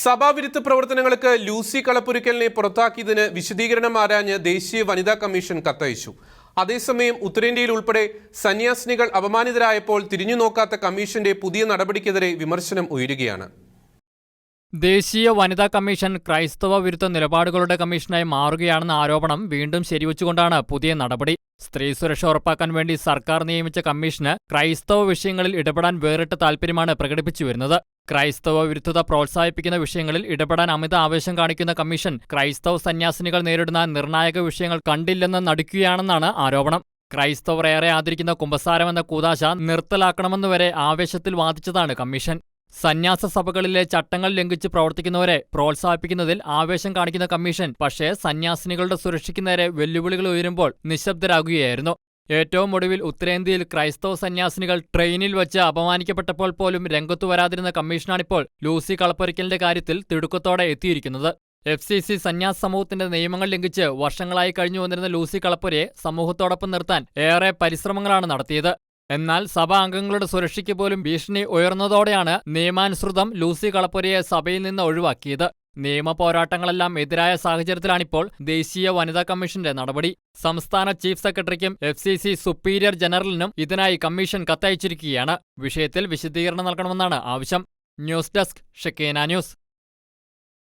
സഭാവിരുദ്ധ പ്രവർത്തനങ്ങൾക്ക് ലൂസി കളപ്പുരയ്ക്കലിനെ പുറത്താക്കിയതിന് വിശദീകരണം ആരാഞ്ഞ് ദേശീയ വനിതാ കമ്മീഷൻ കത്തയച്ചു. അതേസമയം ഉത്തരേന്ത്യയിൽ ഉൾപ്പെടെ സന്യാസിനികൾ അപമാനിതരായപ്പോൾ തിരിഞ്ഞുനോക്കാത്ത കമ്മീഷന്റെ പുതിയ നടപടിക്കെതിരെ വിമർശനം ഉയരുകയാണ്. ദേശീയ വനിതാ കമ്മീഷൻ ക്രൈസ്തവ വിരുദ്ധ നിലപാടുകളുടെ കമ്മീഷനായി മാറുകയാണെന്ന ആരോപണം വീണ്ടും ശരിവച്ചുകൊണ്ടാണ് പുതിയ നടപടി. സ്ത്രീ സുരക്ഷ ഉറപ്പാക്കാൻ വേണ്ടി സർക്കാർ നിയമിച്ച കമ്മീഷന് ക്രൈസ്തവ വിഷയങ്ങളിൽ ഇടപെടാൻ വേറിട്ട താൽപര്യമാണ് പ്രകടിപ്പിച്ചുവരുന്നത്. ക്രൈസ്തവ വിരുദ്ധത പ്രോത്സാഹിപ്പിക്കുന്ന വിഷയങ്ങളിൽ ഇടപെടാൻ അമിത ആവേശം കാണിക്കുന്ന കമ്മീഷൻ ക്രൈസ്തവ സന്യാസിനികൾ നേരിടുന്ന നിർണായക വിഷയങ്ങൾ കണ്ടില്ലെന്ന് നടിക്കുകയാണെന്നാണ് ആരോപണം. ക്രൈസ്തവർ ഏറെ ആദരിക്കുന്ന കുമ്പസാരമെന്ന കൂദാശ നിർത്തലാക്കണമെന്നുവരെ ആവേശത്തിൽ വാദിച്ചതാണ് കമ്മീഷൻ. സന്യാസ സഭകളിലെ ചട്ടങ്ങൾ ലംഘിച്ച് പ്രവർത്തിക്കുന്നവരെ പ്രോത്സാഹിപ്പിക്കുന്നതിൽ ആവേശം കാണിക്കുന്ന കമ്മീഷൻ പക്ഷേ സന്യാസിനികളുടെ സുരക്ഷയ്ക്ക് നേരെ വെല്ലുവിളികൾ ഉയരുമ്പോൾ നിശബ്ദരാകുകയായിരുന്നു. ഏറ്റവും ഒടുവിൽ ഉത്തരേന്ത്യയിൽ ക്രൈസ്തവ സന്യാസിനികൾ ട്രെയിനിൽ വച്ച് അപമാനിക്കപ്പെട്ടപ്പോൾ പോലും രംഗത്തു വരാതിരുന്ന കമ്മീഷനാണിപ്പോൾ ലൂസി കളപ്പുരയ്ക്കലിന്റെ കാര്യത്തിൽ തിടുക്കത്തോടെ എത്തിയിരിക്കുന്നത്. FCC സന്യാസ സമൂഹത്തിന്റെ നിയമങ്ങൾ ലംഘിച്ച് വർഷങ്ങളായി കഴിഞ്ഞു വന്നിരുന്ന ലൂസി കളപ്പുരയെ സമൂഹത്തോടൊപ്പം നിർത്താൻ ഏറെ പരിശ്രമങ്ങളാണ് നടത്തിയത്. എന്നാൽ സഭാ അംഗങ്ങളുടെ സുരക്ഷയ്ക്ക് പോലും ഭീഷണി ഉയർന്നതോടെയാണ് നിയമാനുസൃതം ലൂസി കളപ്പുരയെ സഭയിൽ നിന്ന് ഒഴിവാക്കിയത്. നിയമ പോരാട്ടങ്ങളെല്ലാം എതിരായ സാഹചര്യത്തിലാണിപ്പോൾ ദേശീയ വനിതാ കമ്മീഷന്റെ നടപടി. സംസ്ഥാന ചീഫ് സെക്രട്ടറിക്കും FCC സുപ്പീരിയർ ജനറലിനും ഇതിനായി കമ്മീഷൻ കത്തയച്ചിരിക്കുകയാണ്. വിഷയത്തിൽ വിശദീകരണം നൽകണമെന്നാണ് ആവശ്യം. News desk Shekinah news.